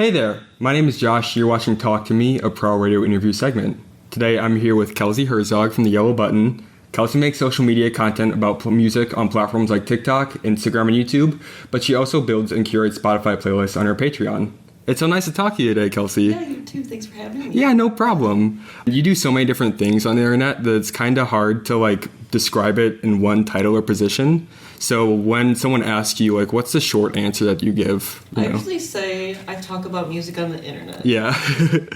Hey there, my name is Josh. You're watching Talk to Me, a Prowl radio interview segment. Today I'm here with Kelsie Herzog from the Yellow Button. Kelsie makes social media content about music on platforms like TikTok, Instagram, and YouTube, but she also builds and curates Spotify playlists on her Patreon. It's so nice to talk to you today, Kelsie. Yeah, you too. Thanks for having me. Yeah, no problem. You do so many different things on the internet that it's kind of hard to describe it in one title or position. So when someone asks you, what's the short answer that you give? I usually say I talk about music on the internet. Yeah.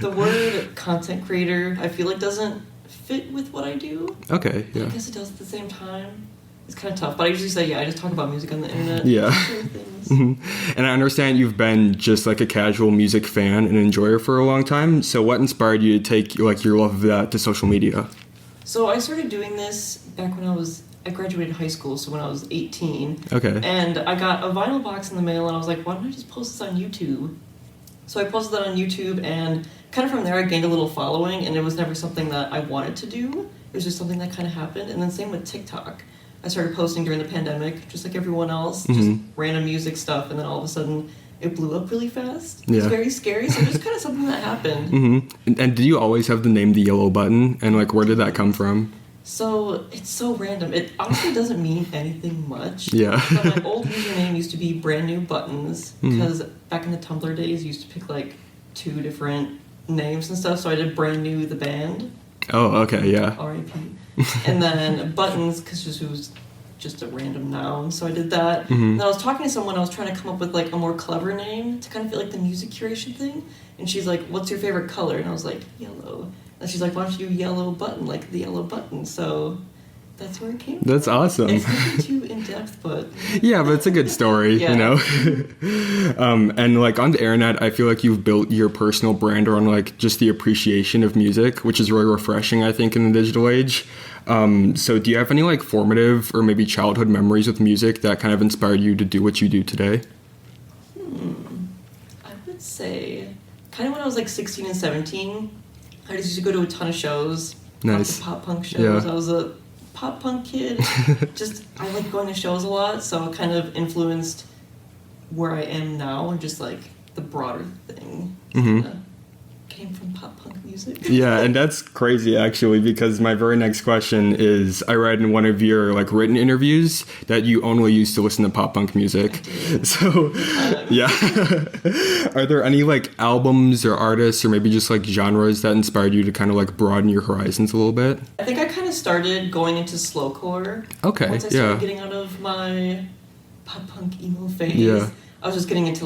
The word content creator, I feel like doesn't fit with what I do. Okay, yeah. I guess it does at the same time. It's kind of tough, but I usually say, I just talk about music on the internet. Yeah. Things. And I understand you've been just a casual music fan and enjoyer for a long time. So what inspired you to take your love of that to social media? So I started doing this back when I graduated high school, so when I was 18. Okay. And I got a vinyl box in the mail, and I was like, why don't I just post this on YouTube? So I posted that on YouTube, and kind of from there I gained a little following, and it was never something that I wanted to do. It was just something that kind of happened. And then same with TikTok. I started posting during the pandemic, just like everyone else, just random music stuff, and then all of a sudden it blew up really fast. It was very scary, so just kind of something that happened. Mm-hmm. And did you always have the name The Yellow Button? And where did that come from? So it's so random. It honestly doesn't mean anything much. Yeah. But my old username used to be Brand New Buttons, because back in the Tumblr days, you used to pick 2 different names and stuff. So I did Brand New the band. Oh, okay, yeah. R.I.P. And then Buttons, because it was just a random noun. So I did that. And then I was talking to someone. I was trying to come up with a more clever name to kind of feel like the music curation thing. And she's like, "What's your favorite color?" And I was like, "Yellow." And she's like, "Why don't you do Yellow Button, like the Yellow Button?" So that's where it came from. That's awesome. It's nothing too in-depth, but... Yeah, but it's a good story, Yeah. you know? And on the internet, I feel like you've built your personal brand around just the appreciation of music, which is really refreshing, I think, in the digital age. So do you have any formative or maybe childhood memories with music that kind of inspired you to do what you do today? I would say kind of when I was 16 and 17, I just used to go to a ton of shows. Nice. Lots of pop punk shows. Yeah. I was a pop punk kid. I like going to shows a lot, so it kind of influenced where I am now and just the broader thing. Came from pop punk music. Yeah, and that's crazy actually, because my very next question is, I read in one of your written interviews that you only used to listen to pop punk music. So yeah. Are there any albums or artists or maybe just genres that inspired you to kind of broaden your horizons a little bit? I think I kind of started going into slowcore. Okay. Once I started getting out of my pop punk emo phase. Yeah. I was just getting into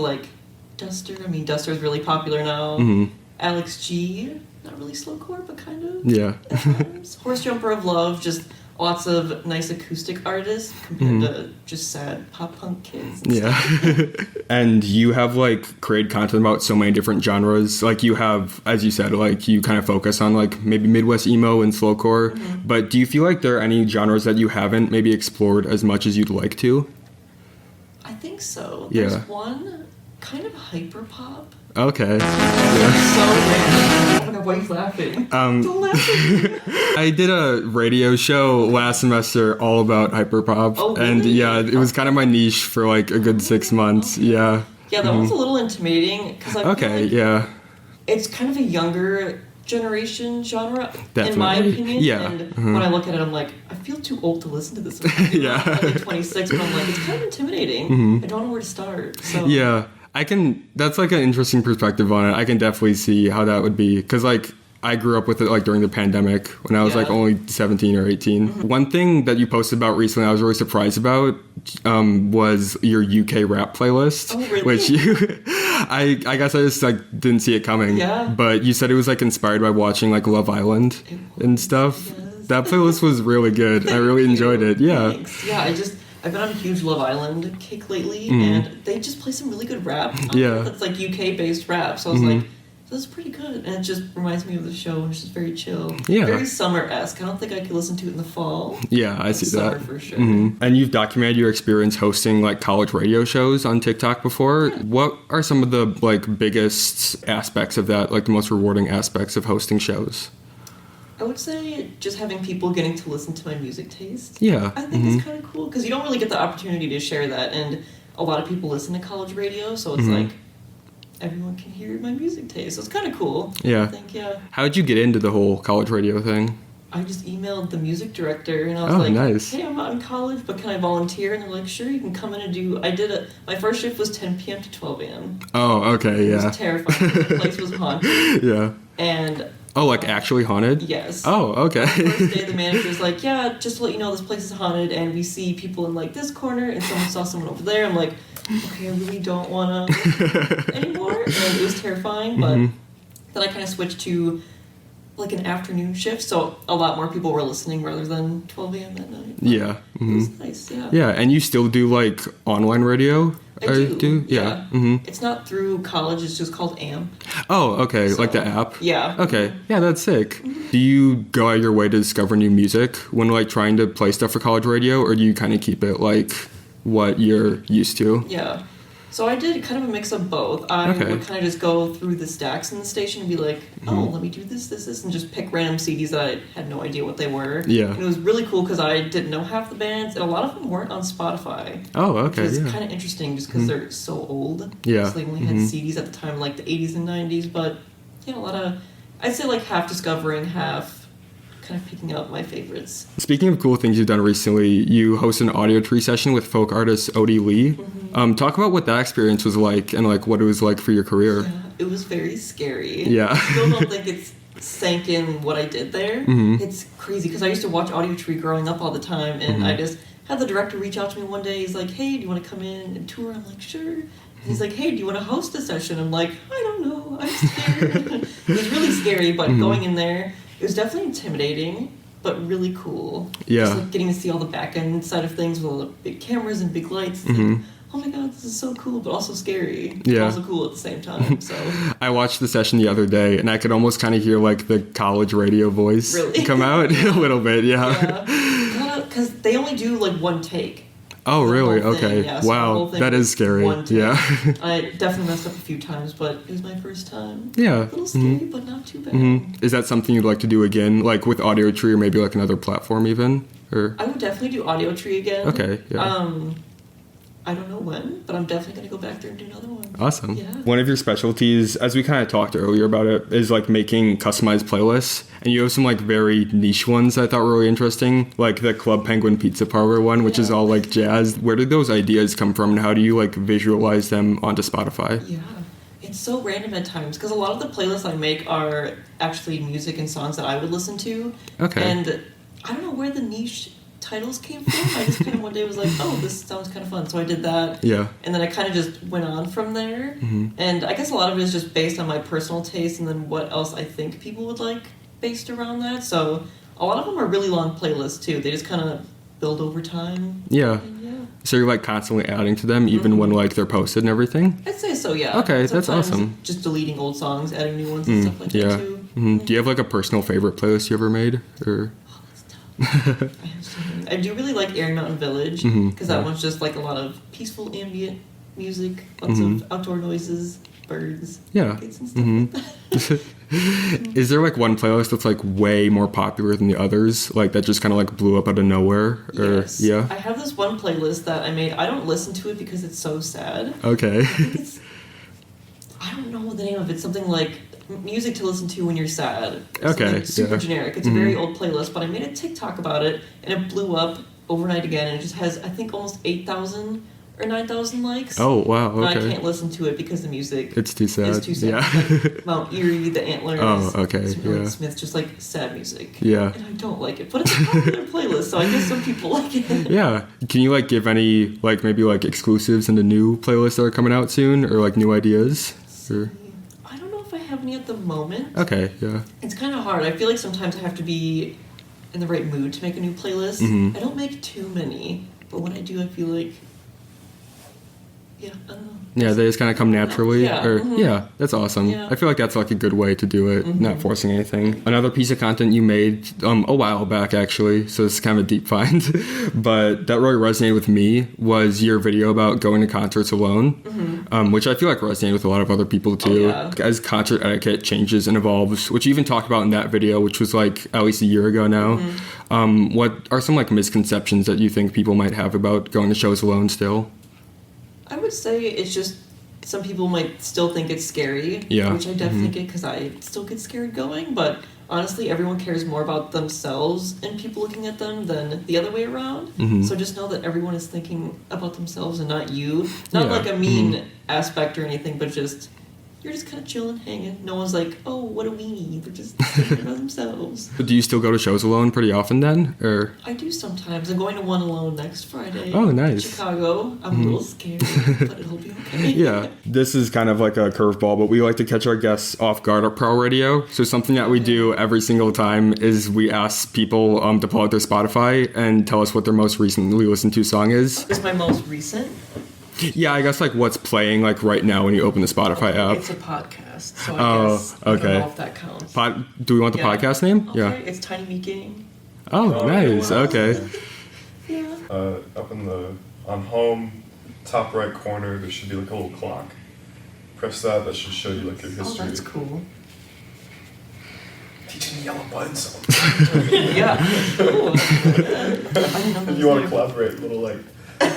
Duster. I mean, Duster is really popular now. Alex G, not really slowcore, but kind of. Yeah. Horse Jumper of Love, just lots of nice acoustic artists compared to just sad pop punk kids. And And you have created content about so many different genres. You have, as you said, you kind of focus on maybe Midwest emo and slowcore. But do you feel there are any genres that you haven't maybe explored as much as you'd like to? I think so. Yeah. There's one kind of hyper pop. Okay. So random. Oh my god, why are you laughing? Don't laugh at me. I did a radio show last semester all about hyperpop. Oh, really? And yeah, it was kind of my niche for a good 6 months. Yeah. Yeah, that one's a little intimidating because I feel it's kind of a younger generation genre, in my opinion. Yeah. And when I look at it, I'm like, I feel too old to listen to this. Yeah. I'm only 26, but I'm like, it's kind of intimidating. I don't know where to start. So Yeah. That's an interesting perspective on it. I can definitely see how that would be. Because I grew up with it during the pandemic when I was only 17 or 18. One thing that you posted about recently I was really surprised about was your UK rap playlist. Oh, really? Which I guess I just didn't see it coming. Yeah. But you said it was inspired by watching Love Island and stuff. Yes. That playlist was really good. I really enjoyed it. Yeah. Thanks. Yeah, I've been on a huge Love Island kick lately, and they just play some really good rap. That's UK-based rap, so I was like, that's pretty good. And it just reminds me of the show, and it's just very chill. Yeah. Very summer-esque. I don't think I could listen to it in the fall. Yeah, I see summer that. for sure. And you've documented your experience hosting college radio shows on TikTok before. Yeah. What are some of the biggest aspects of that, the most rewarding aspects of hosting shows? I would say just having people getting to listen to my music taste. Yeah. I think is kind of cool because you don't really get the opportunity to share that, and a lot of people listen to college radio, so it's everyone can hear my music taste. So it's kind of cool. Yeah. I think, yeah. How'd you get into the whole college radio thing? I just emailed the music director and I was like, nice. hey, I'm not in college, but can I volunteer? And they're like, sure, you can come in and do. My first shift was 10 p.m. to 12 a.m. Oh, okay, yeah. It was terrifying. The place was haunted. Yeah. And oh, like actually haunted? yes. Oh, okay. The first day, the manager's like, yeah, just to let you know, this place is haunted, and we see people in like this corner, and someone saw someone over there. I'm like, okay, I really don't want to anymore. And it was terrifying, but then I kind of switched to like an afternoon shift, so a lot more people were listening rather than 12 a.m. at night. Yeah. It was nice, yeah. Yeah, and you still do like online radio? I do. Yeah. It's not through college, it's just called AMP. Oh, okay, So, like the app? Yeah. Okay, yeah, that's sick. Do you go out your way to discover new music when like trying to play stuff for college radio, or do you kind of keep it like what you're used to? Yeah. So I did kind of a mix of both. I Okay. would kind of just go through the stacks in the station and be like, oh, let me do this, and just pick random CDs that I had no idea what they were. Yeah. And it was really cool because I didn't know half the bands, and a lot of them weren't on Spotify. Oh, okay, Which is yeah. kind of interesting just because they're so old. Yeah. So they only had CDs at the time, like the 80s and 90s, but yeah, a lot of, I'd say like half discovering, half kind of picking up my favorites. Speaking of cool things you've done recently, you hosted an audio tree session with folk artist Odie Lee. Talk about what that experience was like and like what it was like for your career. Yeah, it was very scary. Yeah. I still don't think it's sank in what I did there. It's crazy because I used to watch Audio Tree growing up all the time, and I just had the director reach out to me one day. He's like, hey, do you want to come in and tour? I'm like, sure. And he's like, hey, do you want to host a session? I'm like, I don't know, I'm scared. It was really scary, but going in there, it was definitely intimidating, but really cool. Yeah. Just like getting to see all the back end side of things with all the big cameras and big lights. It's like, oh my god, this is so cool, but also scary. Yeah. But also cool at the same time. So I watched the session the other day, and I could almost kind of hear like the college radio voice Really? come out a little bit. Yeah. Because they only do like one take. Oh, The really? whole thing, Okay. yeah, so the whole Wow, thing that is was scary. one take. Yeah. I definitely messed up a few times, but it was my first time. Yeah. A little scary, but not too bad. Is that something you'd like to do again, like with Audio Tree or maybe like another platform even? Or I would definitely do Audio Tree again. okay, yeah. I don't know when, but I'm definitely going to go back there and do another one. Awesome. Yeah. One of your specialties, as we kind of talked earlier about it, is like making customized playlists. And you have some like very niche ones I thought were really interesting, like the Club Penguin Pizza Parlor one, which is Yeah. all like jazz. Where did those ideas come from, and how do you like visualize them onto Spotify? Yeah. It's so random at times because a lot of the playlists I make are actually music and songs that I would listen to. Okay. And I don't know where the niche titles came from. I just kind of one day was like, oh, this sounds kind of fun. So I did that. Yeah. And then I kind of just went on from there. And I guess a lot of it is just based on my personal taste and then what else I think people would like based around that. So a lot of them are really long playlists too. They just kind of build over time. Yeah. And yeah. So you're like constantly adding to them even when like they're posted and everything? I'd say so, yeah. Okay, that's Sometimes awesome. Just deleting old songs, adding new ones and stuff like Yeah. that too. Do you have like a personal favorite playlist you ever made? Or Oh, that's tough. I have so many. I do really like Airy Mountain Village because that one's just like a lot of peaceful ambient music, lots of outdoor noises, birds, yeah. crickets and stuff like that. Is there like one playlist that's like way more popular than the others, like that just kind of like blew up out of nowhere? Or Yes. yeah. I have this one playlist that I made. I don't listen to it because it's so sad. Okay. I think it's, I don't know the name of it. Something like music to listen to when you're sad. Okay, Something super yeah. generic. It's a very old playlist, but I made a TikTok about it, and it blew up overnight again, and it just has, I think, almost 8,000 or 9,000 likes. Oh wow. And I Okay. can't listen to it because the music It's too sad. is too sad. Yeah. Like Mount Erie, the Antlers. Oh, okay, Smith, yeah. Smith, just like sad music. Yeah. And I don't like it, but it's a popular playlist, so I guess some people like it. Yeah. Can you like give any like maybe like exclusives into new playlists that are coming out soon, or like new ideas? Or I don't know if I have any at the moment. okay. Yeah. It's kind of hard. I feel like sometimes I have to be in the right mood to make a new playlist. I don't make too many, but when I do, I feel like, yeah, I don't know. Yeah, they just kind of come naturally. Yeah, Or yeah, that's awesome. Yeah. I feel like that's like a good way to do it, not forcing anything. Another piece of content you made a while back actually, so it's kind of a deep find, but that really resonated with me was your video about going to concerts alone, which I feel like resonated with a lot of other people too. Oh, yeah. As concert etiquette changes and evolves, which you even talked about in that video, which was like at least a year ago now. What are some like misconceptions that you think people might have about going to shows alone still? I would say it's just some people might still think it's scary, Yeah. which I definitely get because I still get scared going, but honestly, everyone cares more about themselves and people looking at them than the other way around. So just know that everyone is thinking about themselves and not you. Not like a mean aspect or anything, but just you're just kind of chilling, hanging. No one's like, oh, what a weenie. They're just thinking about themselves. Do you still go to shows alone pretty often then, or? I do sometimes. I'm going to one alone next Friday. Oh, nice. In Chicago. I'm a little scared, but it'll be okay. Yeah, this is kind of like a curveball, but we like to catch our guests off guard at Prowl Radio. So something that we do every single time is we ask people to pull out their Spotify and tell us what their most recently listened to song is. This is my most recent. Yeah, I guess like what's playing like right now when you open the Spotify app. It's a podcast, so I guess I don't know if that counts. Do we want the podcast name? Okay. Yeah. It's Tiny Meat Gang. Oh, nice. Okay. Yeah. Up on home, top right corner, there should be like a little clock. Press that. That should show you like your history. Oh, that's cool. Teaching yellow buttons. Yeah. Cool. If you want to collaborate, little like. You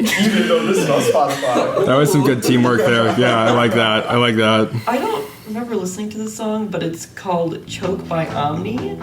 didn't know this is on Spotify. That was some good teamwork there. Yeah, I like that. I don't remember listening to the song, but it's called Choke by Omni.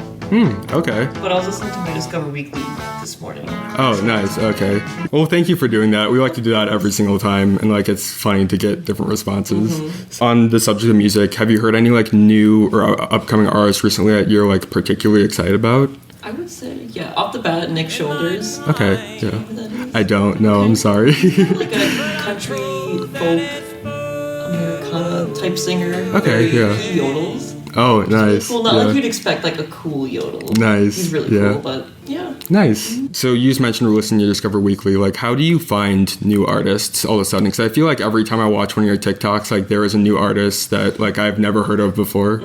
Okay. But I was listening to my Discover Weekly this morning. Oh, nice. Okay. Well, thank you for doing that. We like to do that every single time, and like it's funny to get different responses. On the subject of music, have you heard any like new or upcoming artists recently that you're like particularly excited about? I would say, yeah, off the bat, Nick Shoulders. Okay. Do you know Yeah. who that is? I don't know. I'm sorry. Kind of like a country folk Americana type singer. Okay, yeah. He yodels. Oh, nice. It's really cool. Not Yeah. like you'd expect like a cool yodel. Nice. He's really Yeah. cool, but yeah. Nice. So you just mentioned we're listening to Discover Weekly. Like, how do you find new artists all of a sudden? Because I feel like every time I watch one of your TikToks, like there is a new artist that like I've never heard of before.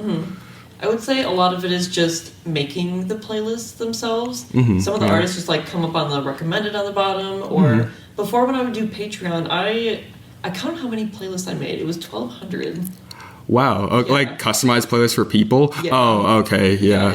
I would say a lot of it is just making the playlists themselves. Some of the artists just like come up on the recommended on the bottom, or before when I would do Patreon, I counted how many playlists I made. It was 1,200. Wow. Yeah. Like customized playlists for people? Yeah. Oh, okay. Yeah.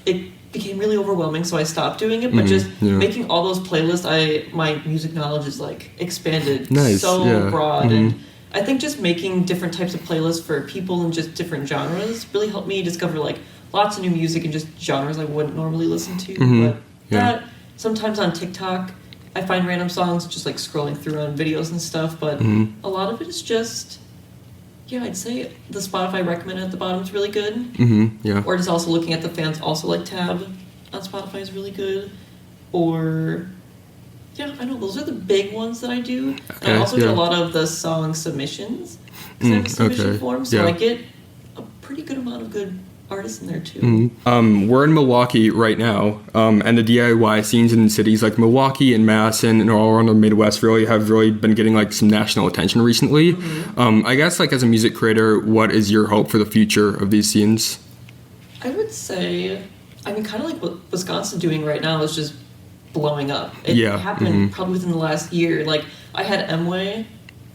It became really overwhelming, so I stopped doing it. But just making all those playlists, my music knowledge is like expanded so broad, and I think just making different types of playlists for people in just different genres really helped me discover like lots of new music and just genres I wouldn't normally listen to. But that sometimes on TikTok, I find random songs just like scrolling through on videos and stuff. But a lot of it is just. Yeah, I'd say the Spotify recommended at the bottom is really good. Yeah. Or just also looking at the fans also like tab on Spotify is really good. Or, yeah, I know, those are the big ones that I do. And I also get a lot of the song submissions. Because I have a submission form, so I get a pretty good amount of good artists in there too. We're in Milwaukee right now, and the DIY scenes in cities like Milwaukee and Madison and all around the Midwest have really been getting like some national attention recently. I guess like as a music creator, what is your hope for the future of these scenes? I would say, I mean, kind of like what Wisconsin's doing right now is just blowing up. It happened probably within the last year. Like I had Mway.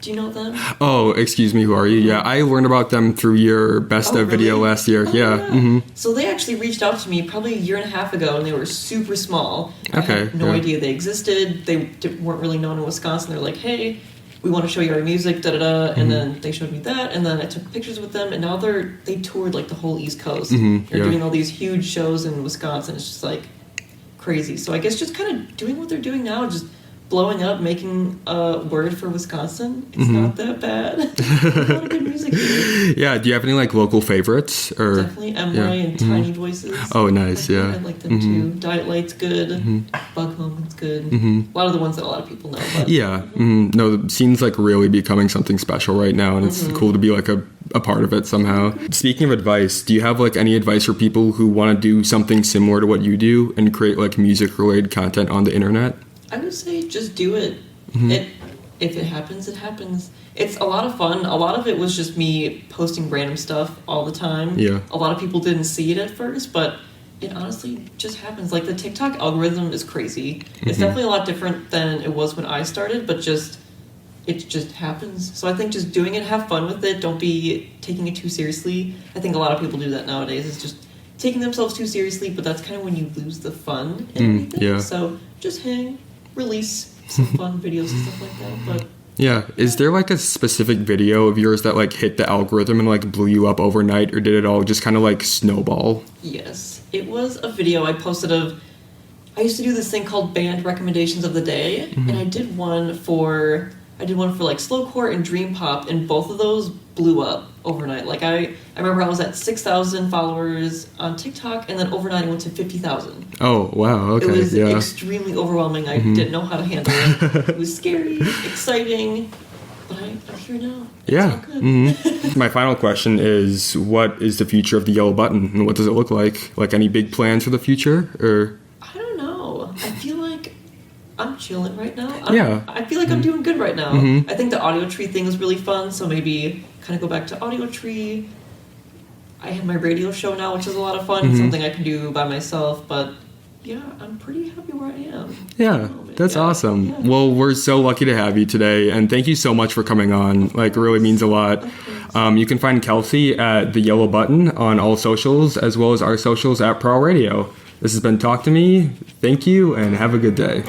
Do you know them? Oh, excuse me, who are you? Yeah, I learned about them through your Best of video last year. So they actually reached out to me probably a year and a half ago, and they were super small. I had no idea they existed. They weren't really known in Wisconsin. They're like, hey, we want to show you our music, da-da-da. And then they showed me that, and then I took pictures with them, and now they toured like the whole East Coast. They're doing all these huge shows in Wisconsin. It's just like crazy. So I guess just kind of doing what they're doing now, just blowing up, making a word for Wisconsin. It's not that bad. There's a lot of good music here. Yeah, do you have any like local favorites? Or Definitely Emily and Tiny Voices. Oh, nice, I like them too. Diet Light's good. Bug Moment's good. A lot of the ones that a lot of people know. But. Yeah, no, the scene's like really becoming something special right now, and it's cool to be like a part of it somehow. Speaking of advice, do you have like any advice for people who want to do something similar to what you do and create like music related content on the internet? I would say just do it. If it happens, it happens. It's a lot of fun. A lot of it was just me posting random stuff all the time. Yeah. A lot of people didn't see it at first, but it honestly just happens. Like the TikTok algorithm is crazy. It's definitely a lot different than it was when I started, but it just happens. So I think just doing it, have fun with it. Don't be taking it too seriously. I think a lot of people do that nowadays. It's just taking themselves too seriously, but that's kind of when you lose the fun in everything. Yeah. So just hang. Release some fun videos and stuff like that, but Yeah. Is there like a specific video of yours that like hit the algorithm and like blew you up overnight, or did it all just kind of like snowball? Yes, it was a video I posted of. I used to do this thing called band recommendations of the day, and I did one for like slowcore and dream pop, and both of those blew up overnight. Like I remember I was at 6,000 followers on TikTok, and then overnight I went to 50,000. Oh wow. Okay. It was yeah. extremely overwhelming. I didn't know how to handle it. It was scary, exciting, but I'm here now. Yeah. It's all good. My final question is, what is the future of the Yellow Button, and what does it look like? Like any big plans for the future, or? I don't know. I feel like I'm chilling right now. I feel like I'm doing good right now. I think the audio tree thing was really fun, so maybe kind of go back to audio tree. I have my radio show now, which is a lot of fun. It's something I can do by myself, but yeah, I'm pretty happy where I am. Yeah, that's awesome. Yeah. Well, we're so lucky to have you today, and thank you so much for coming on. Like, it really means a lot. You can find Kelsie at The Yellow Button on all socials, as well as our socials at Prowl Radio. This has been Talk to Me. Thank you, and have a good day.